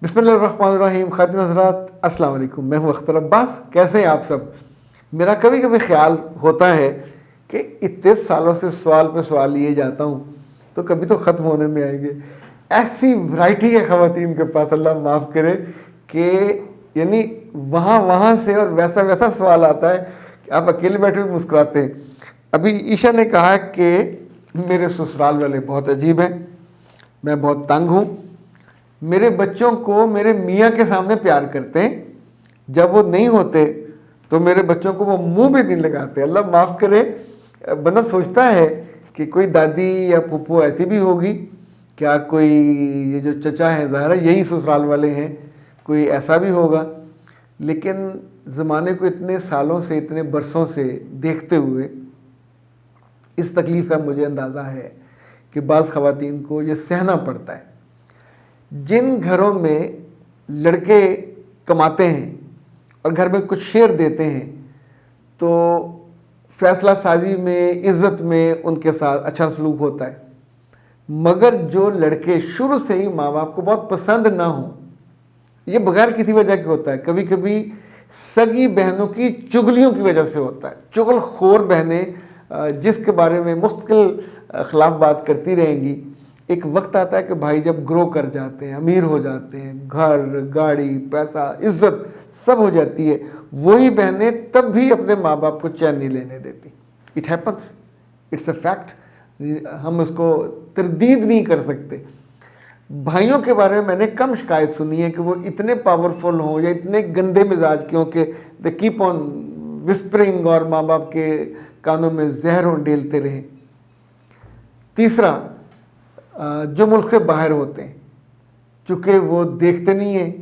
بسم اللہ الرحمن الرحیم. خاتون حضرات السلام علیکم. میں ہوں اختر عباس. کیسے ہیں آپ سب؟ میرا کبھی کبھی خیال ہوتا ہے کہ اتنے سالوں سے سوال پہ سوال لیے جاتا ہوں تو کبھی تو ختم ہونے میں آئیں گے. ایسی ورائٹی ہے خواتین کے پاس، اللہ معاف کرے، کہ یعنی وہاں سے اور ویسا سوال آتا ہے کہ آپ اکیلے بیٹھے ہوئے مسکراتے ہیں. ابھی عیشا نے کہا کہ میرے سسرال والے بہت عجیب ہیں، میں بہت تنگ ہوں. میرے بچوں کو میرے میاں کے سامنے پیار کرتے ہیں، جب وہ نہیں ہوتے تو میرے بچوں کو وہ منہ بھی نہیں لگاتے. اللہ معاف کرے، بندہ سوچتا ہے کہ کوئی دادی یا پھپھو ایسی بھی ہوگی، کیا کوئی یہ جو چچا ہیں ظاہر ہے یہی سسرال والے ہیں، کوئی ایسا بھی ہوگا. لیکن زمانے کو اتنے سالوں سے، اتنے برسوں سے دیکھتے ہوئے اس تکلیف کا مجھے اندازہ ہے کہ بعض خواتین کو یہ سہنا پڑتا ہے. جن گھروں میں لڑکے کماتے ہیں اور گھر میں کچھ شیئر دیتے ہیں تو فیصلہ سازی میں، عزت میں ان کے ساتھ اچھا سلوک ہوتا ہے. مگر جو لڑکے شروع سے ہی ماں باپ کو بہت پسند نہ ہوں، یہ بغیر کسی وجہ کے ہوتا ہے. کبھی کبھی سگی بہنوں کی چگلیوں کی وجہ سے ہوتا ہے. چغل خور بہنیں جس کے بارے میں مستقل خلاف بات کرتی رہیں گی، ایک وقت آتا ہے کہ بھائی جب گرو کر جاتے ہیں، امیر ہو جاتے ہیں، گھر، گاڑی، پیسہ، عزت سب ہو جاتی ہے، وہی بہنیں تب بھی اپنے ماں باپ کو چین نہیں لینے دیتی. It happens, it's a fact. ہم اس کو تردید نہیں کر سکتے. بھائیوں کے بارے میں میں نے کم شکایت سنی ہے کہ وہ اتنے پاورفل ہوں یا اتنے گندے مزاج کے ہوں کہ دے کیپ آن وسپرنگ اور ماں باپ کے کانوں میں زہر ڈیلتے رہیں. تیسرا، جو ملک سے باہر ہوتے ہیں، چونکہ وہ دیکھتے نہیں ہیں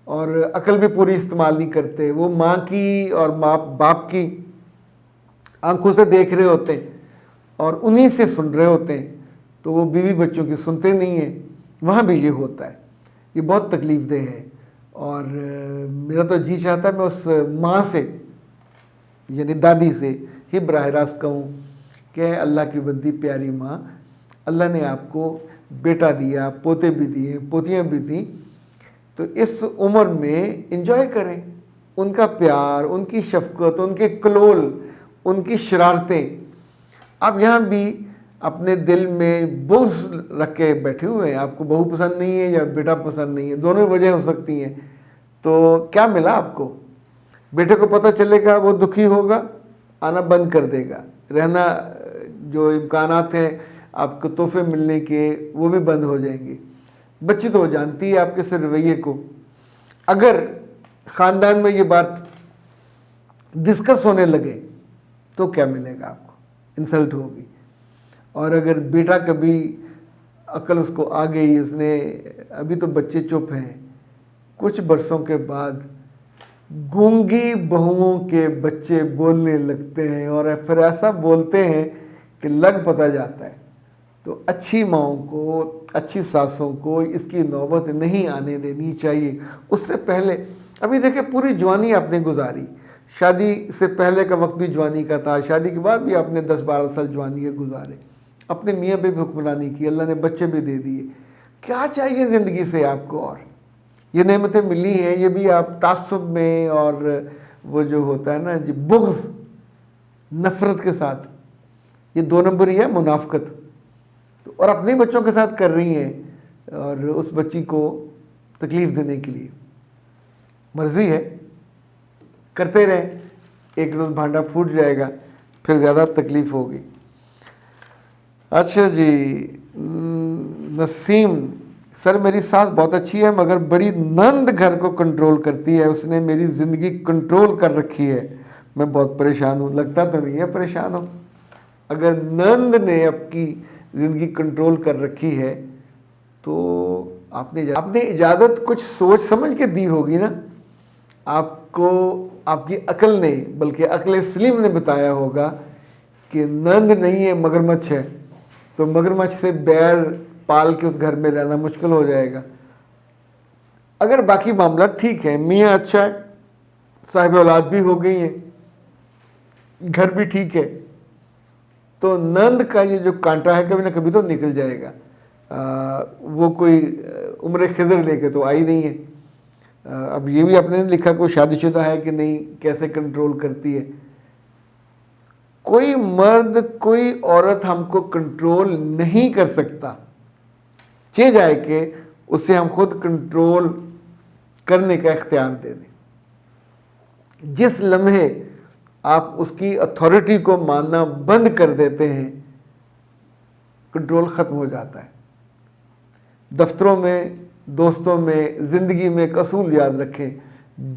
اور عقل بھی پوری استعمال نہیں کرتے، وہ ماں کی اور باپ کی آنکھوں سے دیکھ رہے ہوتے ہیں اور انہی سے سن رہے ہوتے ہیں، تو وہ بیوی بچوں کی سنتے نہیں ہیں. وہاں بھی یہ ہوتا ہے. یہ بہت تکلیف دہ ہے. اور میرا تو جی چاہتا ہے میں اس ماں سے، یعنی دادی سے ہی براہ راست کہوں کہ اللہ کی بندی پیاری ماں، اللہ نے آپ کو بیٹا دیا، پوتے بھی دیے، پوتیاں بھی دیں، تو اس عمر میں انجوائے کریں ان کا پیار، ان کی شفقت، ان کے کلول، ان کی شرارتیں. آپ یہاں بھی اپنے دل میں بغض رکھ کے بیٹھے ہوئے ہیں، آپ کو بہو پسند نہیں ہے یا بیٹا پسند نہیں ہے، دونوں وجہ ہو سکتی ہیں. تو کیا ملا آپ کو؟ بیٹے کو پتہ چلے گا، وہ دکھی ہوگا، آنا بند کر دے گا، رہنا جو امکانات ہیں آپ کو تحفے ملنے کے وہ بھی بند ہو جائیں گے. بچی تو جانتی ہے آپ کے سے رویے کو. اگر خاندان میں یہ بات ڈسکس ہونے لگے تو کیا ملے گا آپ کو؟ انسلٹ ہوگی. اور اگر بیٹا کبھی عقل اس کو آ گئی، اس نے، ابھی تو بچے چپ ہیں، کچھ برسوں کے بعد گونگی بہوؤں کے بچے بولنے لگتے ہیں اور پھر ایسا بولتے ہیں کہ لگ پتہ جاتا ہے. تو اچھی ماؤں کو، اچھی ساسوں کو اس کی نوبت نہیں آنے دینی چاہیے. اس سے پہلے، ابھی دیکھیں پوری جوانی آپ نے گزاری، شادی سے پہلے کا وقت بھی جوانی کا تھا، شادی کے بعد بھی آپ نے 10-12 سال جوانی کے گزارے، اپنے میاں پہ بھی حکمرانی کی، اللہ نے بچے بھی دے دیے. کیا چاہیے زندگی سے آپ کو؟ اور یہ نعمتیں ملی ہیں، یہ بھی آپ تعصب میں اور وہ جو ہوتا ہے نا جی بغض، نفرت کے ساتھ، یہ 2 نمبر ہی ہے، منافقت. اور اپنے بچوں کے ساتھ کر رہی ہیں اور اس بچی کو تکلیف دینے کے لیے. مرضی ہے، کرتے رہیں، ایک روز بھانڈا پھوٹ جائے گا، پھر زیادہ تکلیف ہوگی. اچھا جی، نسیم سر، میری ساس بہت اچھی ہے مگر بڑی نند گھر کو کنٹرول کرتی ہے، اس نے میری زندگی کنٹرول کر رکھی ہے، میں بہت پریشان ہوں. لگتا تو نہیں ہے پریشان ہو. اگر نند نے آپ کی زندگی کنٹرول کر رکھی ہے تو آپ نے اجازت کچھ سوچ سمجھ کے دی ہوگی نا. آپ کو آپ کی عقل نے، بلکہ عقل سلیم نے بتایا ہوگا کہ نند نہیں ہے، مگرمچھ ہے، تو مگرمچھ سے بیر پال کے اس گھر میں رہنا مشکل ہو جائے گا. اگر باقی معاملہ ٹھیک ہے، میاں اچھا ہے، صاحب اولاد بھی ہو گئی ہیں، گھر بھی ٹھیک ہے، تو نند کا یہ جو کانٹا ہے کبھی نہ کبھی تو نکل جائے گا. وہ کوئی عمر خضر لے کے تو آئی نہیں ہے. اب یہ بھی آپ نے لکھا کوئی شادی شدہ ہے کہ نہیں, کیسے کنٹرول کرتی ہے. کوئی مرد کوئی عورت ہم کو کنٹرول نہیں کر سکتا, چاہے جائے کہ اسے ہم خود کنٹرول کرنے کا اختیار دے دیں. جس لمحے آپ اس کی اتھارٹی کو ماننا بند کر دیتے ہیں, کنٹرول ختم ہو جاتا ہے. دفتروں میں, دوستوں میں, زندگی میں ایک اصول یاد رکھیں,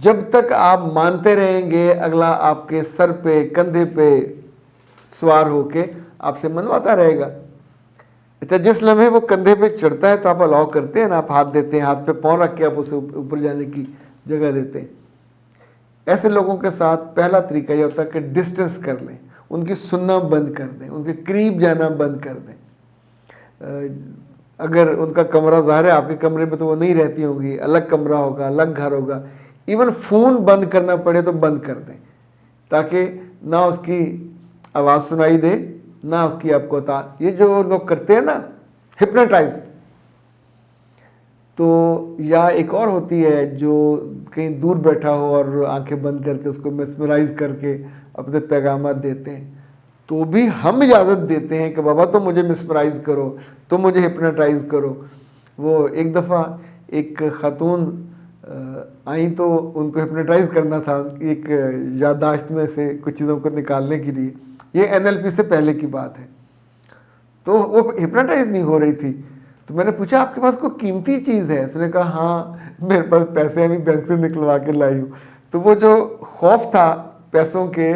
جب تک آپ مانتے رہیں گے اگلا آپ کے سر پہ, کندھے پہ سوار ہو کے آپ سے منواتا رہے گا. اچھا, جس لمحے وہ کندھے پہ چڑھتا ہے تو آپ الاؤ کرتے ہیں نا, آپ ہاتھ دیتے ہیں, ہاتھ پہ پاؤں رکھ کے آپ اسے اوپر جانے کی جگہ دیتے ہیں. ایسے لوگوں کے ساتھ پہلا طریقہ یہ ہوتا ہے کہ ڈسٹنس کر لیں, ان کی سننا بند کر دیں, ان کے قریب جانا بند کر دیں. اگر ان کا کمرہ ظاہر ہے آپ کے کمرے میں تو وہ نہیں رہتی ہوں گی, الگ کمرہ ہوگا, الگ گھر ہوگا. ایون فون بند کرنا پڑے تو بند کر دیں, تاکہ نہ اس کی آواز سنائی دے نہ اس کی آپ کو اطاعت. یہ جو لوگ کرتے ہیں نا ہپنوٹائز, تو یا ایک اور ہوتی ہے جو کہیں دور بیٹھا ہو اور آنکھیں بند کر کے اس کو میسمرائز کر کے اپنے پیغامات دیتے ہیں, تو بھی ہم اجازت دیتے ہیں کہ بابا تم مجھے مسمرائز کرو, تم مجھے ہپنوٹائز کرو. وہ ایک دفعہ ایک خاتون آئیں تو ان کو ہپنوٹائز کرنا تھا ایک یادداشت میں سے کچھ چیزوں کو نکالنے کے لیے. یہ NLP سے پہلے کی بات ہے. تو وہ ہپنوٹائز نہیں ہو رہی تھی, تو میں نے پوچھا آپ کے پاس کوئی قیمتی چیز ہے؟ اس نے کہا ہاں میرے پاس پیسے ابھی بینک سے نکلوا کے لائی ہوں. تو وہ جو خوف تھا پیسوں کے,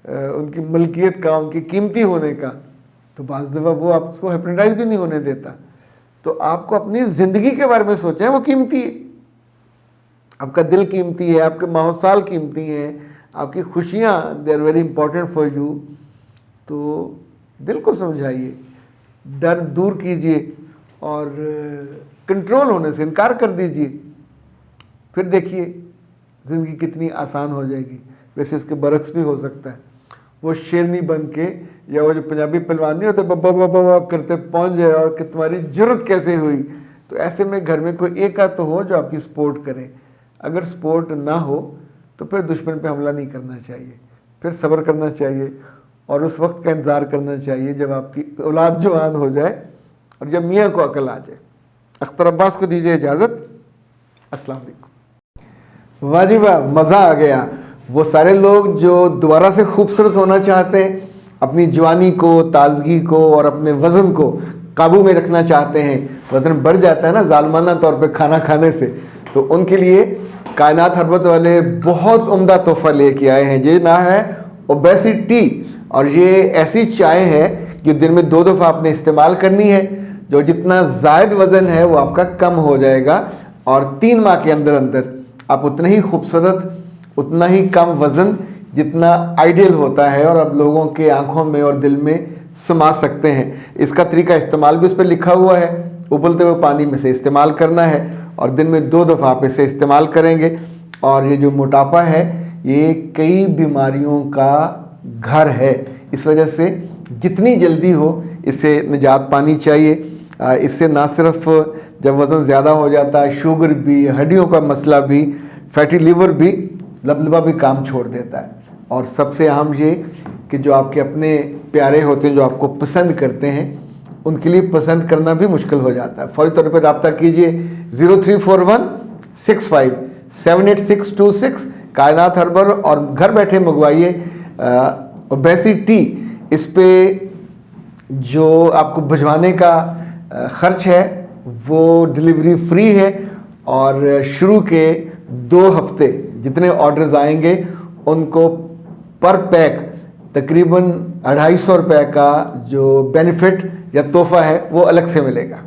ان کی ملکیت کا, ان کی قیمتی ہونے کا, تو بعض دفعہ وہ آپ کو ہپنوٹائز بھی نہیں ہونے دیتا. تو آپ کو اپنی زندگی کے بارے میں سوچیں, وہ قیمتی ہے, آپ کا دل قیمتی ہے, آپ کے ماحول قیمتی ہیں, آپ کی خوشیاں they are very important for you. تو دل کو سمجھائیے, ڈر دور کیجئے اور کنٹرول ہونے سے انکار کر دیجئے, پھر دیکھیے زندگی کتنی آسان ہو جائے گی. ویسے اس کے برعکس بھی ہو سکتا ہے, وہ شیرنی بن کے, یا وہ جو پنجابی پہلوان نہیں ہوتے بابا بابا کرتے پہنچ جائے اور کہ تمہاری جرت کیسے ہوئی. تو ایسے میں گھر میں کوئی ایک آدھ تو ہو جو آپ کی سپورٹ کرے. اگر سپورٹ نہ ہو تو پھر دشمن پہ حملہ نہیں کرنا چاہیے, پھر صبر کرنا چاہیے اور اس وقت کا انتظار کرنا چاہیے جب آپ کی اولاد جوان ہو جائے اور جب میاں کو عقل آ جائے. اختر عباس کو دیجیے اجازت. السلام علیکم. واہ جی واہ, مزہ آ گیا. وہ سارے لوگ جو دوبارہ سے خوبصورت ہونا چاہتے ہیں, اپنی جوانی کو, تازگی کو اور اپنے وزن کو قابو میں رکھنا چاہتے ہیں, وزن بڑھ جاتا ہے نا ظالمانہ طور پہ کھانا کھانے سے, تو ان کے لیے کائنات ہربت والے بہت عمدہ تحفہ لے کے آئے ہیں. یہ نام ہے اوبیسٹی, اور یہ ایسی چائے ہے جو دن میں 2 دفعہ آپ نے استعمال کرنی ہے. جو جتنا زائد وزن ہے وہ آپ کا کم ہو جائے گا, اور 3 ماہ کے اندر اندر آپ اتنا ہی خوبصورت, اتنا ہی کم وزن جتنا آئیڈیل ہوتا ہے اور اب لوگوں کے آنکھوں میں اور دل میں سما سکتے ہیں. اس کا طریقہ استعمال بھی اس پہ لکھا ہوا ہے, ابلتے ہوئے پانی میں سے استعمال کرنا ہے اور دن میں 2 دفعہ آپ اسے استعمال کریں گے. اور یہ جو موٹاپا ہے یہ کئی بیماریوں کا گھر ہے, اس وجہ سے جتنی جلدی ہو اس سے نجات پانی چاہیے. اس سے نہ صرف جب وزن زیادہ ہو جاتا ہے, شوگر بھی, ہڈیوں کا مسئلہ بھی, فیٹی لیور بھی, لبلبا بھی کام چھوڑ دیتا ہے. اور سب سے اہم یہ کہ جو آپ کے اپنے پیارے ہوتے ہیں, جو آپ کو پسند کرتے ہیں, ان کے لیے پسند کرنا بھی مشکل ہو جاتا ہے. فوری طور پہ رابطہ کیجیے 0341657826 کائنات ہربل, اور گھر بیٹھے منگوائیے اوبیسٹی. اس پہ جو آپ کو بھجوانے کا خرچ ہے وہ ڈلیوری فری ہے, اور شروع کے 2 ہفتے جتنے آرڈرز آئیں گے ان کو پر پیک تقریباً 250 روپے کا جو بینیفٹ یا تحفہ ہے وہ الگ سے ملے گا.